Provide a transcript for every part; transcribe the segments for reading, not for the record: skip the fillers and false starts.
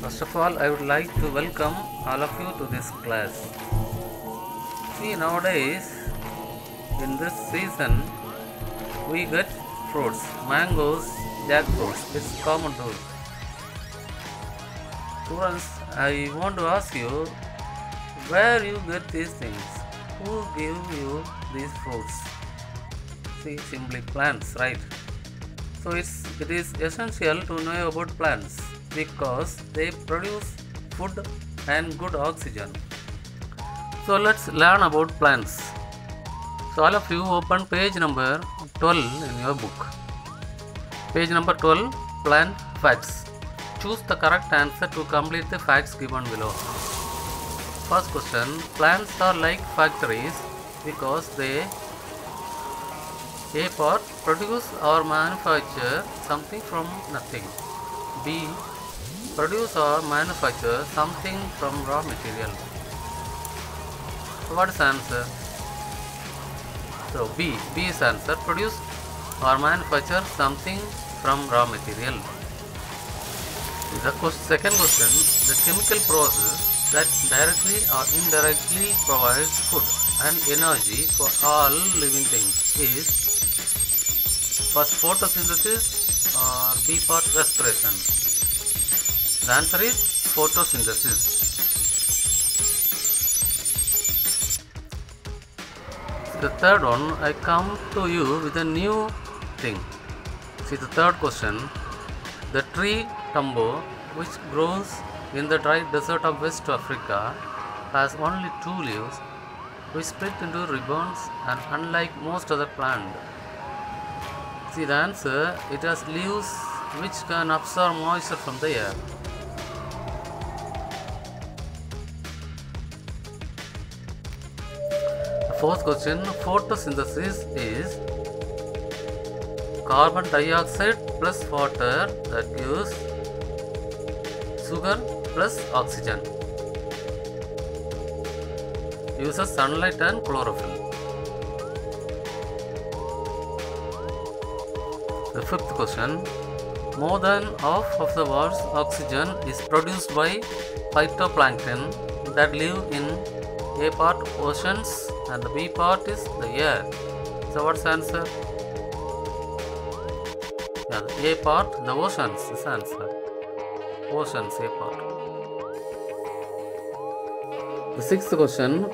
First of all, I would like to welcome all of you to this class. See, nowadays, in this season, we get fruits, mangoes, jackfruits. It's common to students. I want to ask you, where you get these things? Who give you these fruits? See, simply plants, right? So it is essential to know about plants because they produce food and good oxygen. So let's learn about plants. So all of you open page number 12 in your book. Page number 12, plant facts. Choose the correct answer to complete the facts given below. First question, plants are like factories because they A part produce or manufacture something from nothing. B produce or manufacture something from raw material. So what is the answer? So B is answer, produce or manufacture something from raw material. The second question, the chemical process that directly or indirectly provides food and energy for all living things is first photosynthesis or B part respiration. The answer is photosynthesis. The third one, I come to you with a new thing. See the third question. The tree tambo, which grows in the dry desert of West Africa, has only 2 leaves, which split into ribbons, and unlike most other plants. See the answer, it has leaves which can absorb moisture from the air. The fourth question, photosynthesis is carbon dioxide plus water that gives sugar plus oxygen. Uses sunlight and chlorophyll. The fifth question, more than half of the world's oxygen is produced by phytoplankton that live in A part oceans and the B part is the air. So what's the answer? Yeah, the A part, the oceans is the answer. Oceans, A part. The sixth question,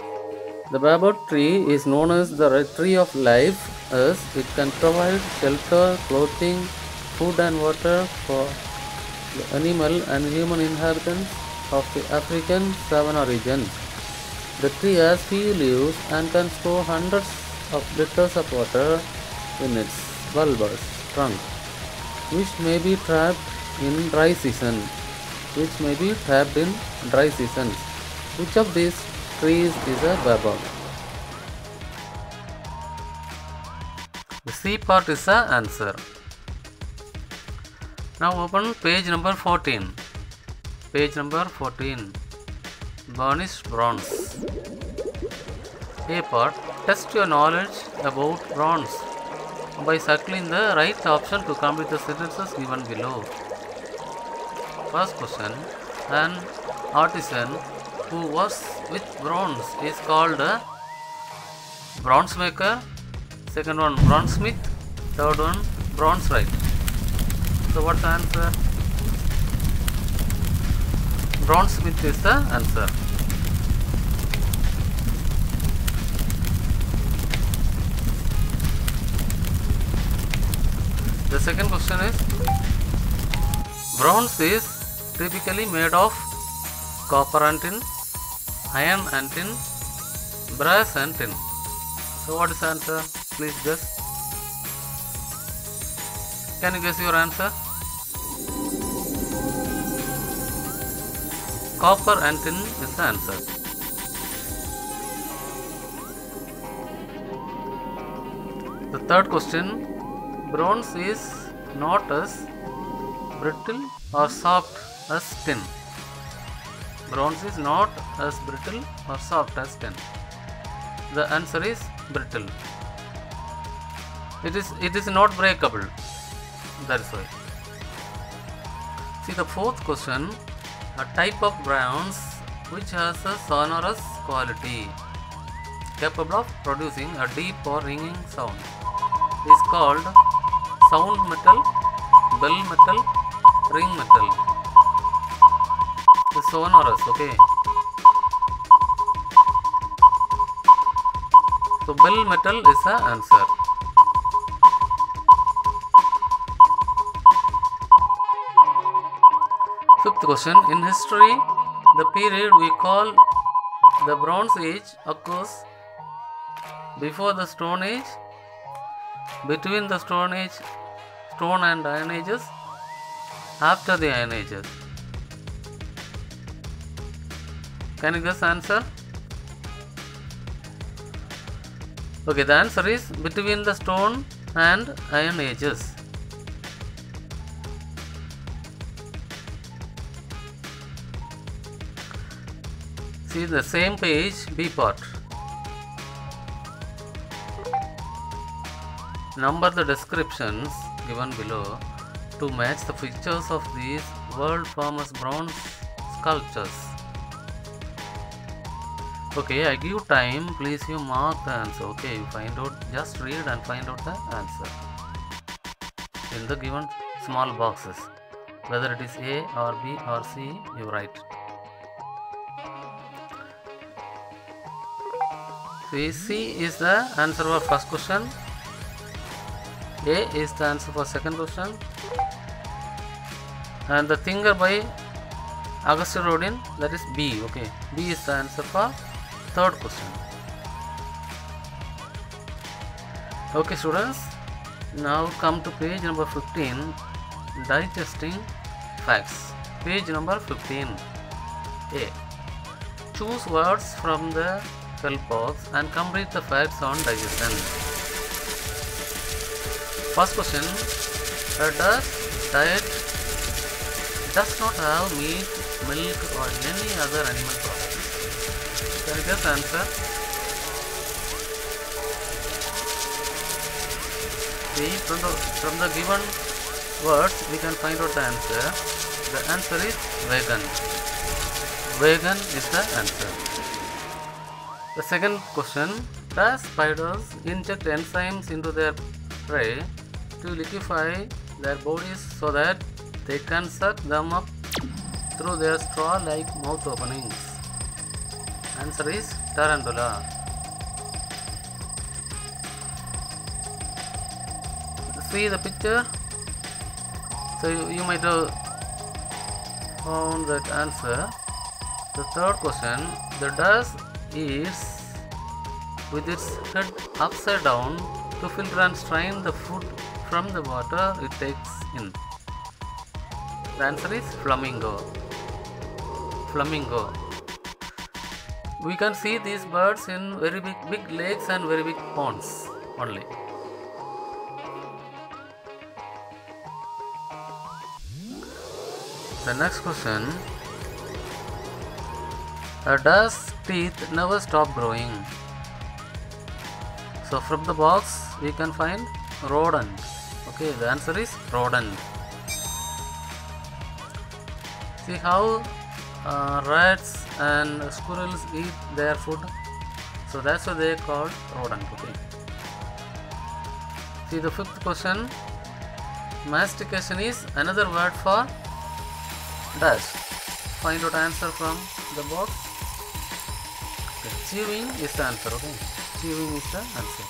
the baobab tree is known as the tree of life as it can provide shelter, clothing, food and water for the animal and human inhabitants of the African savanna region. The tree has few leaves and can store hundreds of liters of water in its bulbous trunk, which may be trapped in dry seasons. Which of these trees is a baobab? The C part is the answer. Now open page number 14. Page number 14. Burnished bronze. A part, test your knowledge about bronze by circling the right option to complete the sentences given below. First question, an artisan who works with bronze is called a bronze maker. Second one, bronzesmith. Third one, bronzewright. So what's the answer? Bronzesmith is the answer. The second question is, bronze is typically made of copper and tin, iron and tin, brass and tin. So what is the answer? Please guess. Can you guess your answer? Copper and tin is the answer. The third question, bronze is not as brittle or soft as tin. Bronze is not as brittle or soft as tin. The answer is brittle. It is not breakable. That's why. See the fourth question. A type of bronze which has a sonorous quality, capable of producing a deep or ringing sound, is called sound metal, bell metal, ring metal. The sonorous, okay. So bell metal is the answer. Fifth question. In history, the period we call the Bronze Age occurs before the Stone Age, between the Stone and Iron Ages, after the Iron Ages. Can you guess answer? Okay, the answer is between the Stone and Iron Ages. See the same page, B part. Number the descriptions given below to match the pictures of these world famous bronze sculptures. Okay, I give time, please you mark the answer. Okay, you find out, just read and find out the answer in the given small boxes. Whether it is A or B or C, you write. See, C is the answer for first question. A is the answer for second question. And the Thinger by Augustin Rodin, that is B. Okay, B is the answer for third question. Okay students, now come to page number 15, digesting facts. Page number 15. A. Choose words from the help box and complete the facts on digestion. First question. A diet does not have meat, milk or any other animal products. Can you guess answer? See, from the given words we can find out the answer. The answer is vegan. Vegan is the answer. The second question. Does spiders inject enzymes into their prey to liquefy their bodies so that they can suck them up through their straw-like mouth openings? Answer is tarantula. See the picture. So you might have found that answer. The third question. The duck eats with its head upside down to filter and strain the food from the water it takes in. The answer is flamingo. Flamingo. We can see these birds in very big lakes and very big ponds only. The next question. A duck's teeth never stop growing. So from the box we can find rodent. Okay, the answer is rodent. See how rats and squirrels eat their food. So that's why they are called rodent. Okay. See the fifth question. Mastication is another word for dash. Find out answer from the box. Okay. Chewing is the answer. Okay. Chewing is the answer.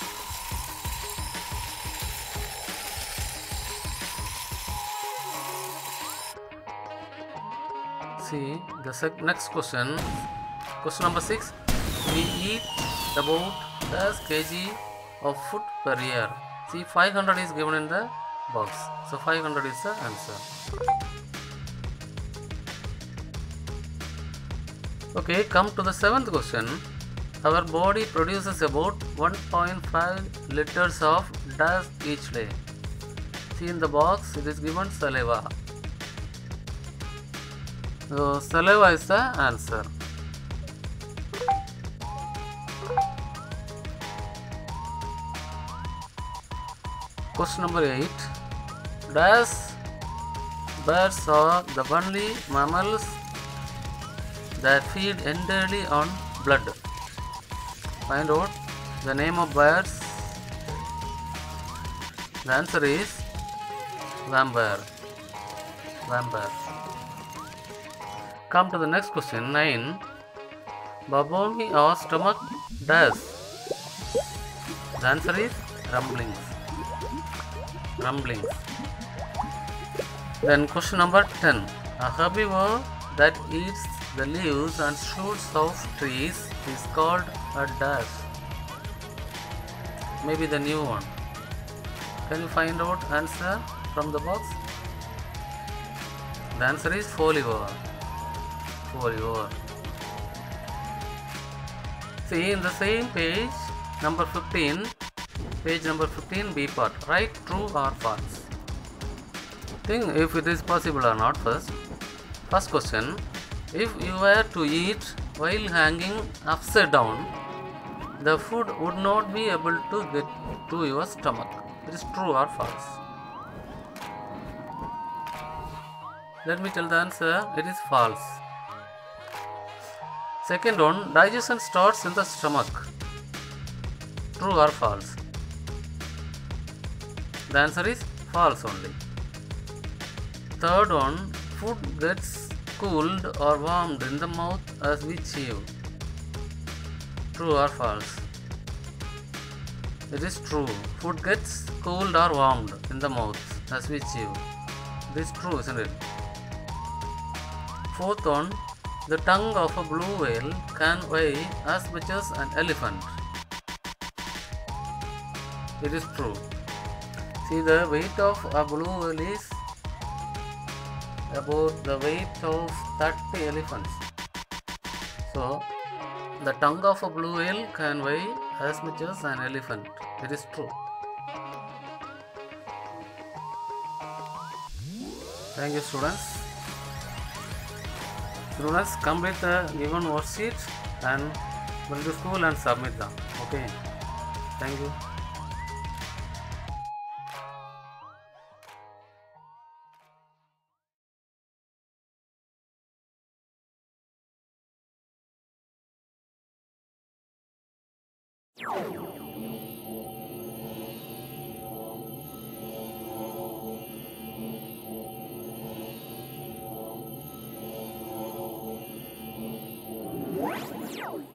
See the next question. Question number 6. We eat about 10 kg of food per year. See, 500 is given in the box. So 500 is the answer. Okay, come to the seventh question. Our body produces about 1.5 liters of dust each day. See in the box it is given saliva. So saliva is the answer. Question number 8. Birds are the only mammals that feed entirely on blood? Find out the name of birds. The answer is vampire. Vampire. Come to the next question. 9. Babomi or stomach does. The answer is rumblings. Rumblings. Then question number 10. A herbivore that eats the leaves and shoots of trees is called a dash. Maybe the new one. Can you find out answer from the box? The answer is folivore. Folivore. See in the same page number 15, page number 15 B part. Write true or false. Think if it is possible or not first. First question. If you were to eat while hanging upside down, the food would not be able to get to your stomach. It is true or false? Let me tell the answer. It is false. Second one, digestion starts in the stomach. True or false? The answer is false only. Third one, food gets cooled or warmed in the mouth as we chew. True or false? It is true. Food gets cooled or warmed in the mouth as we chew. It is true, isn't it? Fourth one, the tongue of a blue whale can weigh as much as an elephant. It is true. See, the weight of a blue whale is about the weight of 30 elephants. So, the tongue of a blue whale can weigh as much as an elephant. It is true. Thank you, students. Students, complete the given worksheet and bring to school and submit them. Okay. Thank you.